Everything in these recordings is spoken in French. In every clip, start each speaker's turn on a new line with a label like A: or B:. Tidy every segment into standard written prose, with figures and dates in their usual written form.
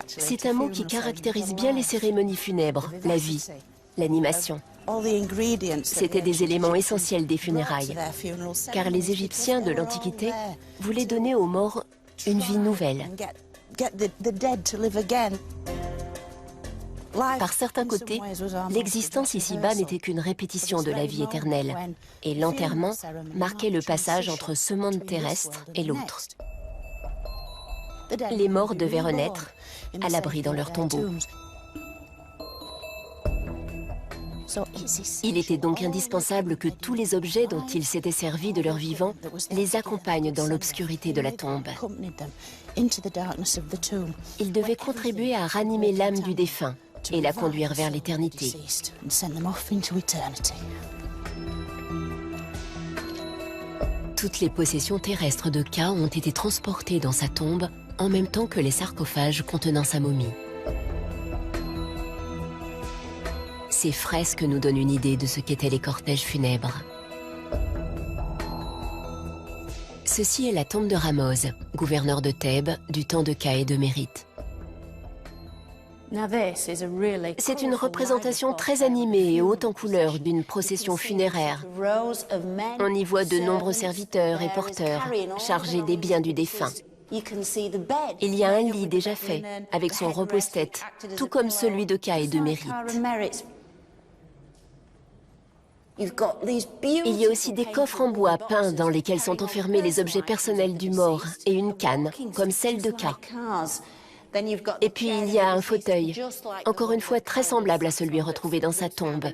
A: C'est un mot qui caractérise bien les cérémonies funèbres, la vie, l'animation. C'étaient des éléments essentiels des funérailles, car les Égyptiens de l'Antiquité voulaient donner aux morts une vie nouvelle. Par certains côtés, l'existence ici-bas n'était qu'une répétition de la vie éternelle, et l'enterrement marquait le passage entre ce monde terrestre et l'autre. Les morts devaient renaître, à l'abri dans leur tombeau. Il était donc indispensable que tous les objets dont ils s'étaient servis de leur vivant les accompagnent dans l'obscurité de la tombe. Ils devaient contribuer à ranimer l'âme du défunt et la conduire vers l'éternité. Toutes les possessions terrestres de Ka ont été transportées dans sa tombe en même temps que les sarcophages contenant sa momie. Ces fresques nous donnent une idée de ce qu'étaient les cortèges funèbres. Ceci est la tombe de Ramose, gouverneur de Thèbes du temps de Ka et de Mérite. C'est une représentation très animée et haute en couleurs d'une procession funéraire. On y voit de nombreux serviteurs et porteurs chargés des biens du défunt. Il y a un lit déjà fait, avec son repose-tête, tout comme celui de Ka et de Mérite. Il y a aussi des coffres en bois peints dans lesquels sont enfermés les objets personnels du mort et une canne, comme celle de Ka. Et puis il y a un fauteuil, encore une fois très semblable à celui retrouvé dans sa tombe.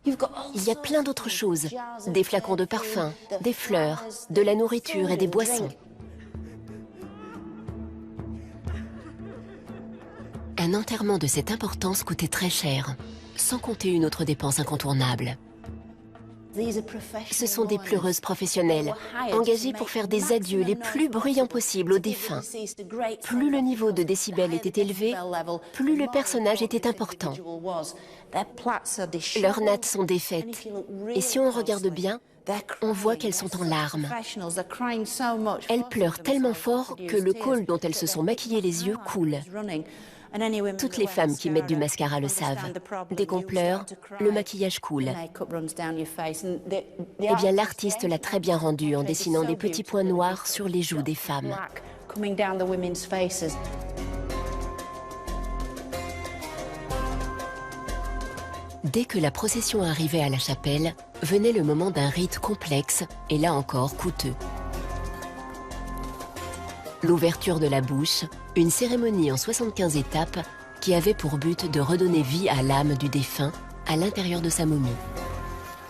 A: Il y a plein d'autres choses, des flacons de parfum, des fleurs, de la nourriture et des boissons. Un enterrement de cette importance coûtait très cher, sans compter une autre dépense incontournable. Ce sont des pleureuses professionnelles, engagées pour faire des adieux les plus bruyants possibles aux défunts. Plus le niveau de décibels était élevé, plus le personnage était important. Leurs nattes sont défaites, et si on regarde bien, on voit qu'elles sont en larmes. Elles pleurent tellement fort que le col dont elles se sont maquillées les yeux coule. Toutes les femmes qui mettent du mascara le savent. Dès qu'on pleure, le maquillage coule. Eh bien, l'artiste l'a très bien rendu en dessinant des petits points noirs sur les joues des femmes. Dès que la procession arrivait à la chapelle, venait le moment d'un rite complexe et là encore coûteux. L'ouverture de la bouche, une cérémonie en 75 étapes qui avait pour but de redonner vie à l'âme du défunt à l'intérieur de sa momie.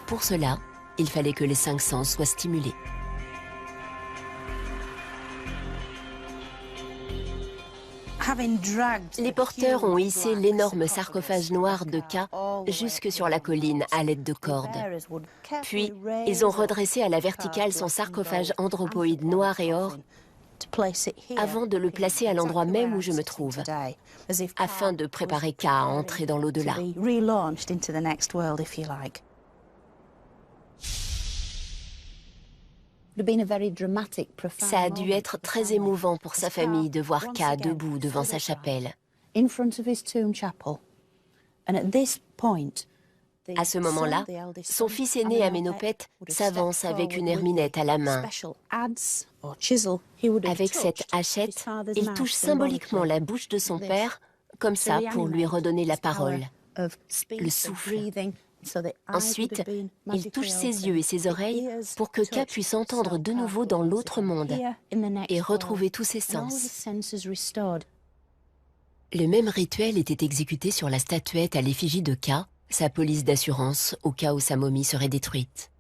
A: Pour cela, il fallait que les 5 sens soient stimulés. Les porteurs ont hissé l'énorme sarcophage noir de Ka jusque sur la colline à l'aide de cordes. Puis, ils ont redressé à la verticale son sarcophage andropoïde noir et or avant de le placer à l'endroit même où je me trouve, afin de préparer Ka à entrer dans l'au-delà. Ça a dû être très émouvant pour sa famille de voir Ka debout devant sa chapelle. À ce moment-là, son fils aîné Amenhotep s'avance avec une herminette à la main. Avec cette hachette, il touche symboliquement la bouche de son père, comme ça pour lui redonner la parole, le souffle. Ensuite, il touche ses yeux et ses oreilles pour que Ka puisse entendre de nouveau dans l'autre monde et retrouver tous ses sens. Le même rituel était exécuté sur la statuette à l'effigie de Ka, sa police d'assurance au cas où sa momie serait détruite.